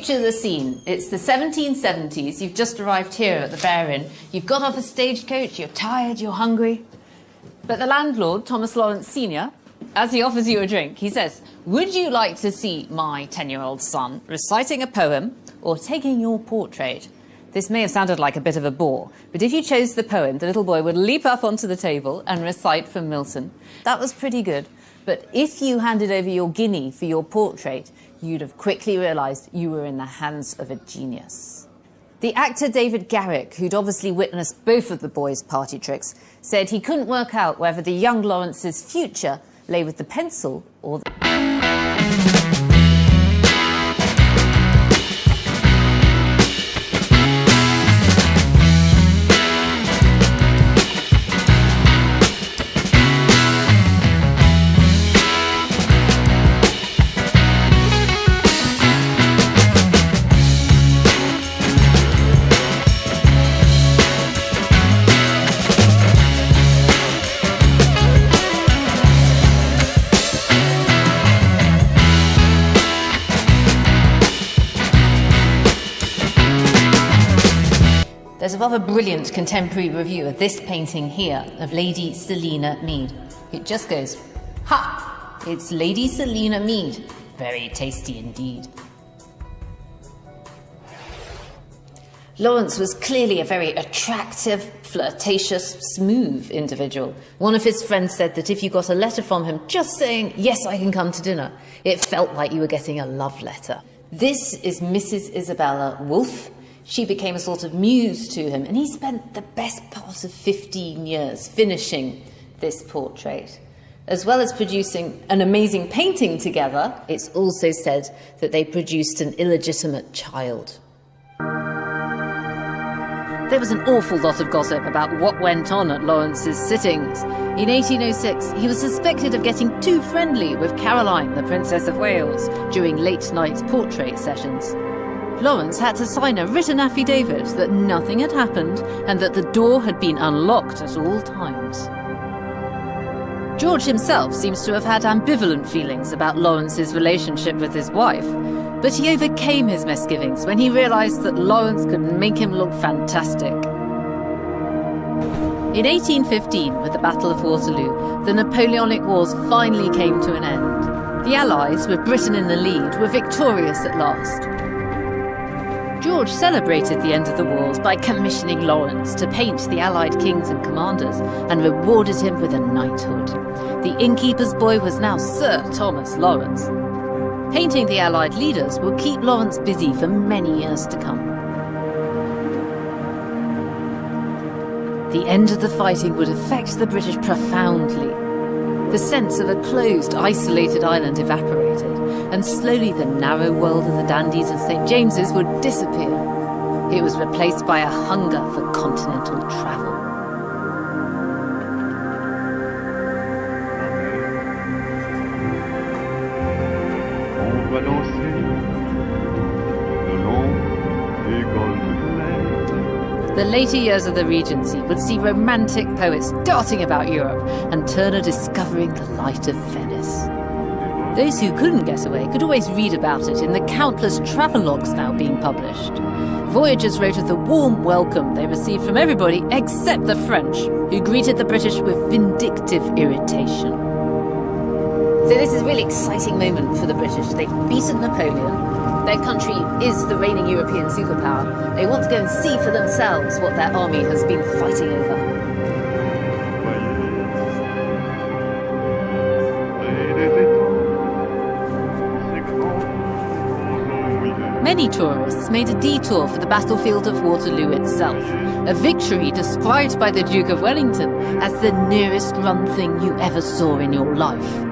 A: Picture the scene. It's the 1770s. You've just arrived here at the Bear Inn. You've got off a stagecoach, you're tired, you're hungry. But the landlord, Thomas Lawrence Sr., as he offers you a drink, he says, "Would you like to see my 10-year-old son reciting a poem or taking your portrait?" This may have sounded like a bit of a bore, but if you chose the poem, the little boy would leap up onto the table and recite from Milton. That was pretty good. But if you handed over your guinea for your portrait, you'd have quickly realised you were in the hands of a genius. The actor David Garrick, who'd obviously witnessed both of the boys' party tricks, said he couldn't work out whether the young Lawrence's future lay with the pencil or the... There's a rather brilliant contemporary review of this painting here of Lady Selina Mead. It just goes, "Ha! It's Lady Selina Mead. Very tasty indeed." Lawrence was clearly a very attractive, flirtatious, smooth individual. One of his friends said that if you got a letter from him just saying, "Yes, I can come to dinner," it felt like you were getting a love letter. This is Mrs. Isabella Wolfe. She became a sort of muse to him, and he spent the best part of 15 years finishing this portrait. As well as producing an amazing painting together, it's also said that they produced an illegitimate child. There was an awful lot of gossip about what went on at Lawrence's sittings. In 1806, he was suspected of getting too friendly with Caroline, the Princess of Wales, during late-night portrait sessions. Lawrence had to sign a written affidavit that nothing had happened and that the door had been unlocked at all times. George himself seems to have had ambivalent feelings about Lawrence's relationship with his wife, but he overcame his misgivings when he realised that Lawrence could make him look fantastic. In 1815, with the Battle of Waterloo, the Napoleonic Wars finally came to an end. The Allies, with Britain in the lead, were victorious at last. George celebrated the end of the wars by commissioning Lawrence to paint the Allied kings and commanders and rewarded him with a knighthood. The innkeeper's boy was now Sir Thomas Lawrence. Painting the Allied leaders will keep Lawrence busy for many years to come. The end of the fighting would affect the British profoundly. The sense of a closed, isolated island evaporated, and slowly the narrow world of the dandies of St. James's would disappear. It was replaced by a hunger for continental travel.
E: On va danser le long des golfes clairs.
A: The later years of the Regency would see romantic poets darting about Europe and Turner discovering the light of Venice. Those who couldn't get away could always read about it in the countless travelogues now being published. Voyagers wrote of the warm welcome they received from everybody except the French, who greeted the British with vindictive irritation. So this is a really exciting moment for the British. They've beaten Napoleon. Their country is the reigning European superpower. They want to go and see for themselves what their army has been fighting over. Many tourists made a detour for the battlefield of Waterloo itself, a victory described by the Duke of Wellington as the nearest run thing you ever saw in your life.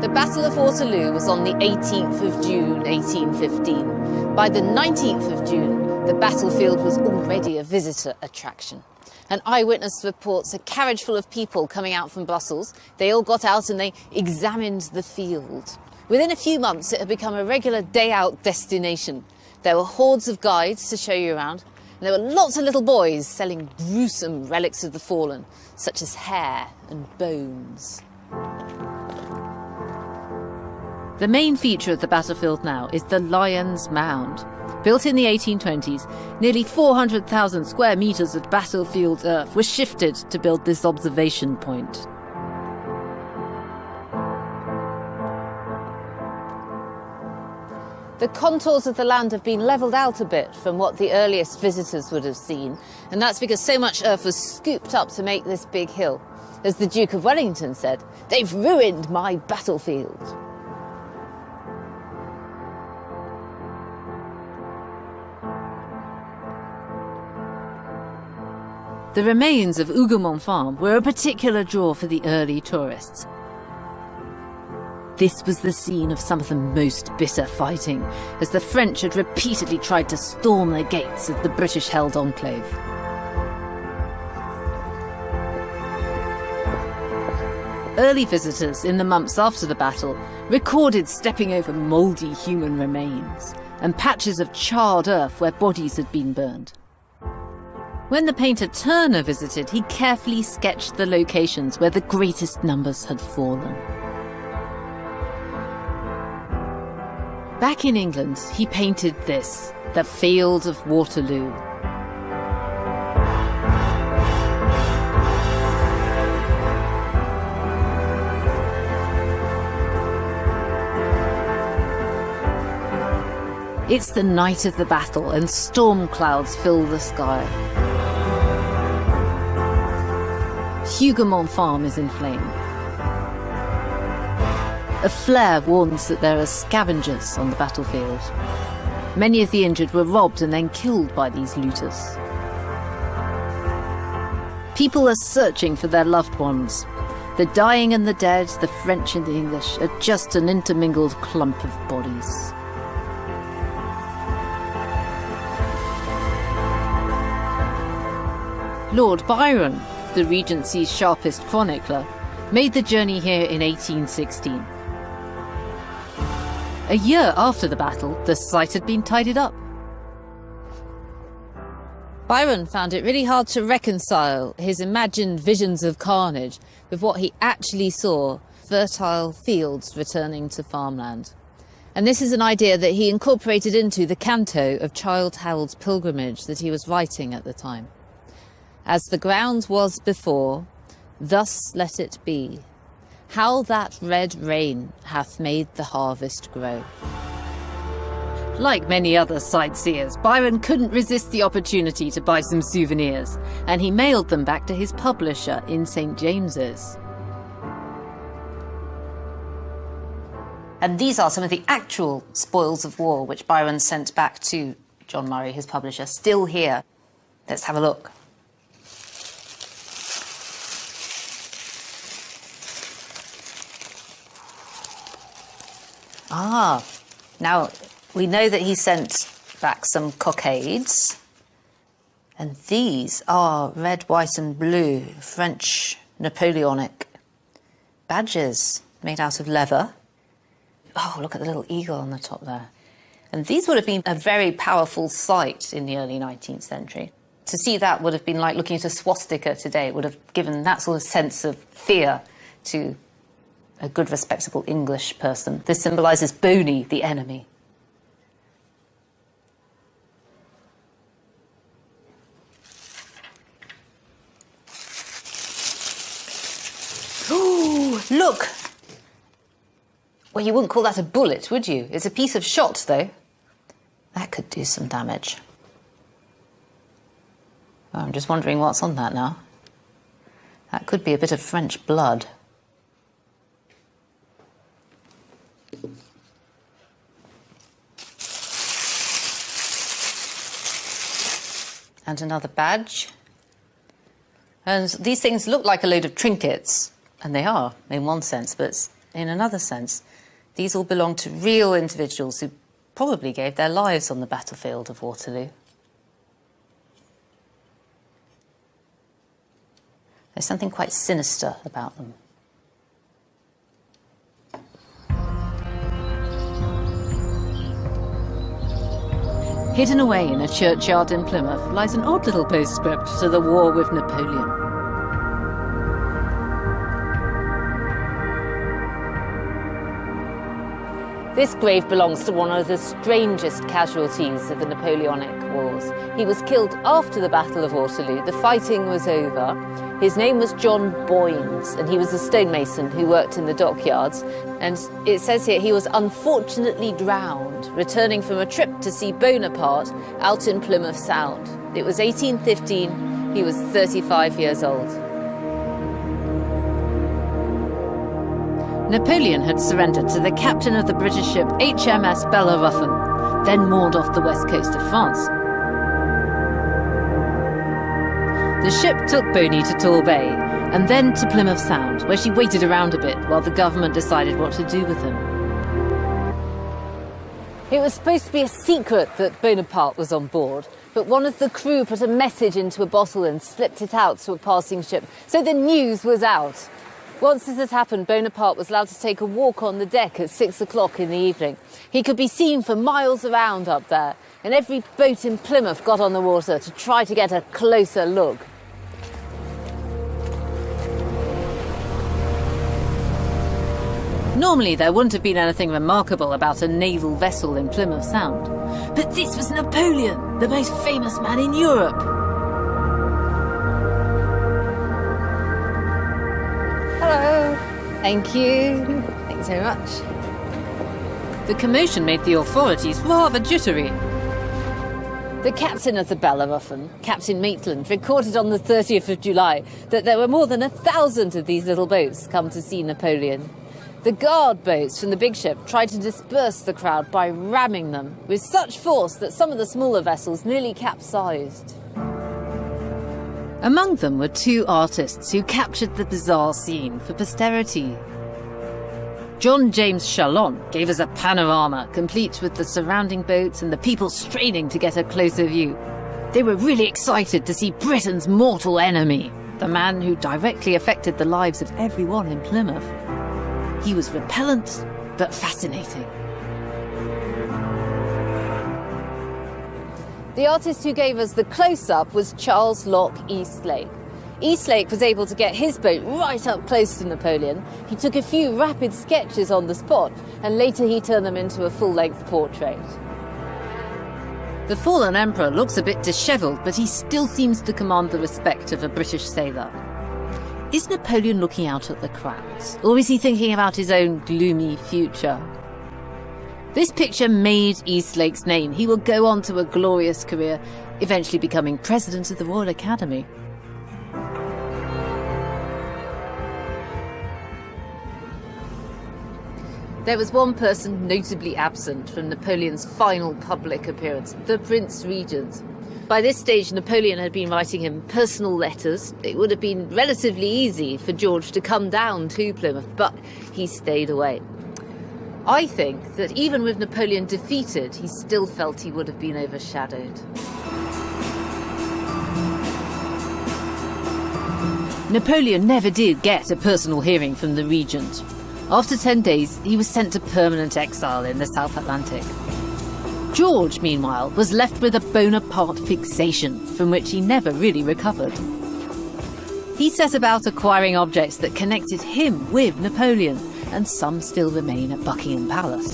A: The Battle of Waterloo was on the 18th of June, 1815. By the 19th of June, the battlefield was already a visitor attraction. An eyewitness reports a carriage full of people coming out from Brussels. They all got out and they examined the field. Within a few months, it had become a regular day-out destination. There were hordes of guides to show you around, and there were lots of little boys selling gruesome relics of the fallen, such as hair and bones. The main feature of the battlefield now is the Lion's Mound. Built in the 1820s, nearly 400,000 square metres of battlefield earth were shifted to build this observation point.
B: The contours of the land have been levelled out a bit from what the earliest visitors would have seen, and that's because so much earth was scooped up to make this big hill. As the Duke of Wellington said, "They've ruined my battlefield."
A: The remains of Hougoumont Farm were a particular draw for the early tourists. This was the scene of some of the most bitter fighting, as the French had repeatedly tried to storm the gates of the British-held enclave. Early visitors in the months after the battle recorded stepping over mouldy human remains and patches of charred earth where bodies had been burned. When the painter Turner visited, he carefully sketched the locations where the greatest numbers had fallen. Back in England, he painted this, the Field of Waterloo. It's the night of the battle and storm clouds fill the sky. Hougoumont Farm is in flame. A flare warns that there are scavengers on the battlefield. Many of the injured were robbed and then killed by these looters. People are searching for their loved ones. The dying and the dead, the French and the English, are just an intermingled clump of bodies. Lord Byron, the Regency's sharpest chronicler, made the journey here in 1816. A year after the battle, the site had been tidied up.
B: Byron found it really hard to reconcile his imagined visions of carnage with what he actually saw, fertile fields returning to farmland. And this is an idea that he incorporated into the canto of Childe Harold's Pilgrimage that he was writing at the time. As the ground was before, thus let it be. How that red rain hath made the harvest grow.
A: Like many other sightseers, Byron couldn't resist the opportunity to buy some souvenirs, and he mailed them back to his publisher in St. James's.
B: And these are some of the actual spoils of war which Byron sent back to John Murray, his publisher, still here. Let's have a look. Ah, now we know that he sent back some cockades. And these are red, white and blue French Napoleonic badges made out of leather. Oh, look at the little eagle on the top there. And these would have been a very powerful sight in the early 19th century. To see that would have been like looking at a swastika today. It would have given that sort of sense of fear to a good, respectable English person. This symbolises Boney, the enemy. Ooh, look! Well, you wouldn't call that a bullet, would you? It's a piece of shot, though. That could do some damage. Oh, I'm just wondering what's on that now. That could be a bit of French blood. And another badge. And these things look like a load of trinkets, and they are, in one sense, but in another sense, these all belong to real individuals who probably gave their lives on the battlefield of Waterloo. There's something quite sinister about them.
A: Hidden away in a churchyard in Plymouth lies an odd little postscript to the war with Napoleon.
B: This grave belongs to one of the strangest casualties of the Napoleonic Wars. He was killed after the Battle of Waterloo. The fighting was over. His name was John Boynes, and he was a stonemason who worked in the dockyards. And it says here he was unfortunately drowned, returning from a trip to see Bonaparte out in Plymouth Sound. It was 1815. He was 35 years old.
A: Napoleon had surrendered to the captain of the British ship HMS Bellerophon, then moored off the west coast of France. The ship took Boney to Torbay and then to Plymouth Sound, where she waited around a bit while the government decided what to do with him.
B: It was supposed to be a secret that Bonaparte was on board, but one of the crew put a message into a bottle and slipped it out to a passing ship, so the news was out. Once this had happened, Bonaparte was allowed to take a walk on the deck at 6 o'clock in the evening. He could be seen for miles around up there, and every boat in Plymouth got on the water to try to get a closer look.
A: Normally, there wouldn't have been anything remarkable about a naval vessel in Plymouth Sound. But this was Napoleon, the most famous man in Europe.
B: Hello. Thank you. Thanks very much.
A: The commotion made the authorities rather jittery.
B: The captain of the Bellerophon, Captain Maitland, recorded on the 30th of July that there were more than 1,000 of these little boats come to see Napoleon. The guard boats from the big ship tried to disperse the crowd by ramming them with such force that some of the smaller vessels nearly capsized.
A: Among them were two artists who captured the bizarre scene for posterity. John James Chalon gave us a panorama, complete with the surrounding boats and the people straining to get a closer view. They were really excited to see Britain's mortal enemy, the man who directly affected the lives of everyone in Plymouth. He was repellent, but fascinating.
B: The artist who gave us the close-up was Charles Locke Eastlake. Eastlake was able to get his boat right up close to Napoleon. He took a few rapid sketches on the spot, and later he turned them into a full-length portrait.
A: The fallen emperor looks a bit dishevelled, but he still seems to command the respect of a British sailor. Is Napoleon looking out at the crowds, or is he thinking about his own gloomy future? This picture made Eastlake's name. He will go on to a glorious career, eventually becoming president of the Royal Academy.
B: There was one person notably absent from Napoleon's final public appearance, the Prince Regent. By this stage, Napoleon had been writing him personal letters. It would have been relatively easy for George to come down to Plymouth, but he stayed away. I think that even with Napoleon defeated, he still felt he would have been overshadowed.
A: Napoleon never did get a personal hearing from the regent. After 10 days, he was sent to permanent exile in the South Atlantic. George, meanwhile, was left with a Bonaparte fixation from which he never really recovered. He set about acquiring objects that connected him with Napoleon, and some still remain at Buckingham Palace.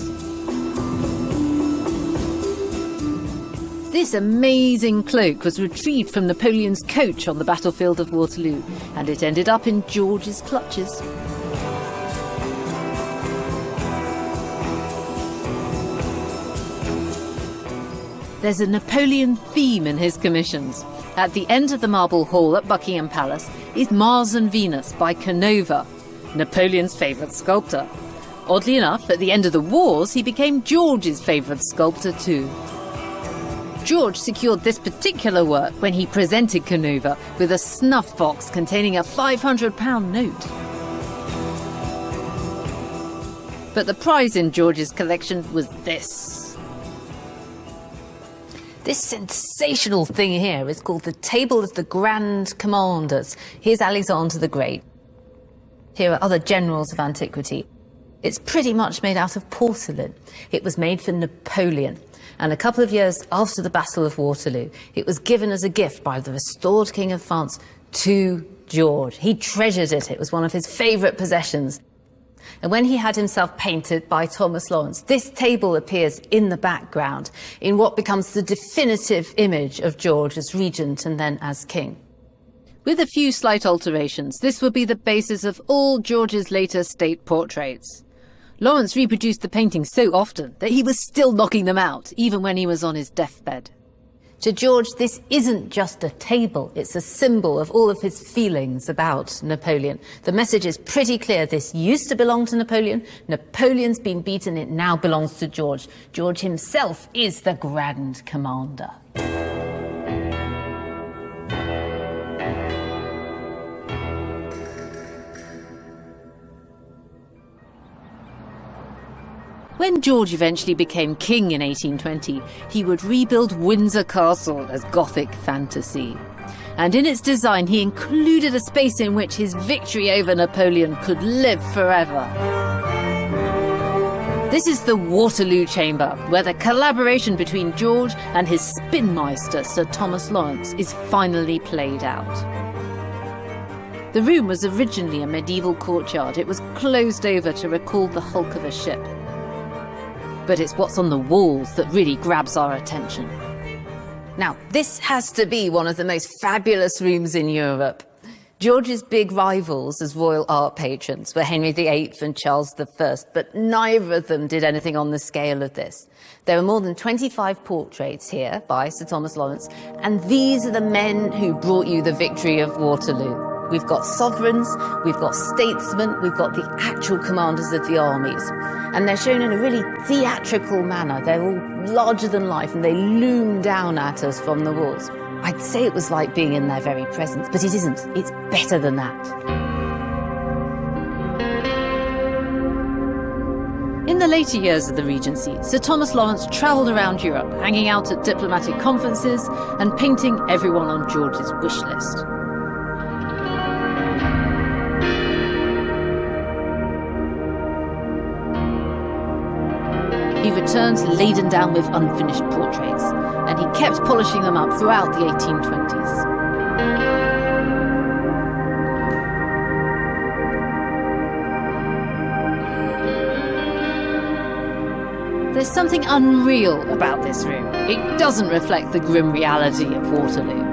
A: This amazing cloak was retrieved from Napoleon's coach on the battlefield of Waterloo, and it ended up in George's clutches. There's a Napoleon theme in his commissions. At the end of the Marble Hall at Buckingham Palace is Mars and Venus by Canova, Napoleon's favourite sculptor. Oddly enough, at the end of the wars, he became George's favourite sculptor too. George secured this particular work when he presented Canova with a snuff box containing a £500 note. But the prize in George's collection was this.
B: This sensational thing here is called the Table of the Grand Commanders. Here's Alexander the Great. Here are other generals of antiquity. It's pretty much made out of porcelain. It was made for Napoleon. And a couple of years after the Battle of Waterloo, it was given as a gift by the restored King of France to George. He treasured it. It was one of his favourite possessions. And when he had himself painted by Thomas Lawrence, this table appears in the background in what becomes the definitive image of George as regent and then as king.
A: With a few slight alterations, this would be the basis of all George's later state portraits. Lawrence reproduced the paintings so often that he was still knocking them out, even when he was on his deathbed.
B: To George, this isn't just a table, it's a symbol of all of his feelings about Napoleon. The message is pretty clear. This used to belong to Napoleon. Napoleon's been beaten, it now belongs to George. George himself is the Grand Commander.
A: When George eventually became king in 1820, he would rebuild Windsor Castle as Gothic fantasy. And in its design, he included a space in which his victory over Napoleon could live forever. This is the Waterloo Chamber, where the collaboration between George and his spinmeister, Sir Thomas Lawrence, is finally played out. The room was originally a medieval courtyard. It was closed over to recall the hulk of a ship. But it's what's on the walls that really grabs our attention.
B: Now, this has to be one of the most fabulous rooms in Europe. George's big rivals as royal art patrons were Henry VIII and Charles I, but neither of them did anything on the scale of this. There are more than 25 portraits here by Sir Thomas Lawrence, and these are the men who brought you the victory of Waterloo. We've got sovereigns, we've got statesmen, we've got the actual commanders of the armies. And they're shown in a really theatrical manner. They're all larger than life and they loom down at us from the walls. I'd say it was like being in their very presence, but it isn't. It's better than that.
A: In the later years of the Regency, Sir Thomas Lawrence travelled around Europe, hanging out at diplomatic conferences and painting everyone on George's wish list. He returned laden down with unfinished portraits, and he kept polishing them up throughout the 1820s. There's something unreal about this room. It doesn't reflect the grim reality of Waterloo.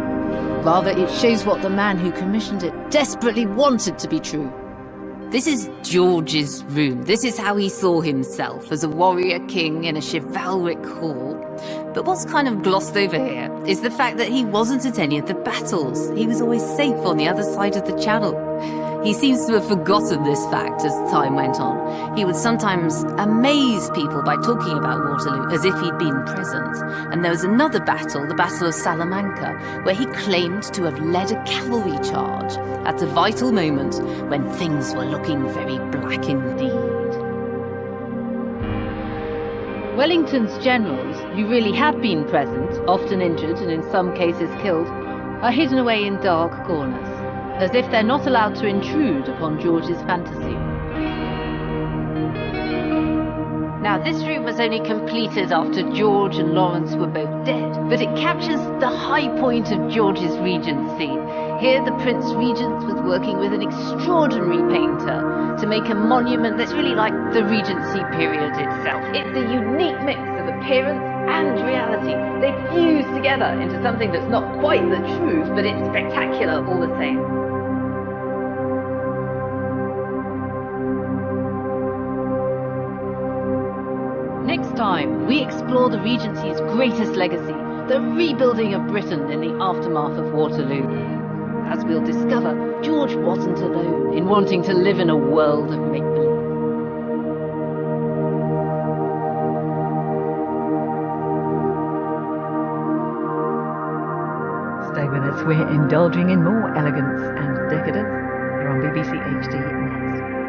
A: Rather, it shows what the man who commissioned it desperately wanted to be true. This is George's room. This is how he saw himself, as a warrior king in a chivalric hall. But what's kind of glossed over here is the fact that he wasn't at any of the battles. He was always safe on the other side of the channel. He seems to have forgotten this fact as time went on. He would sometimes amaze people by talking about Waterloo as if he'd been present. And there was another battle, the Battle of Salamanca, where he claimed to have led a cavalry charge at a vital moment when things were looking very black indeed. Wellington's generals, who really have been present, often injured and in some cases killed, are hidden away in dark corners, as if they're not allowed to intrude upon George's fantasy. Now, this room was only completed after George and Lawrence were both dead, but it captures the high point of George's regency. Here, the Prince Regent was working with an extraordinary painter to make a monument that's really like the Regency period itself. It's a unique mix of appearance and reality. They fuse together into something that's not quite the truth, but it's spectacular all the same. Next time, we explore the Regency's greatest legacy, the rebuilding of Britain in the aftermath of Waterloo. As we'll discover, George wasn't alone in wanting to live in a world of make-believe.
L: Stay with us, we're indulging in more Elegance and Decadence here on BBC HD Next.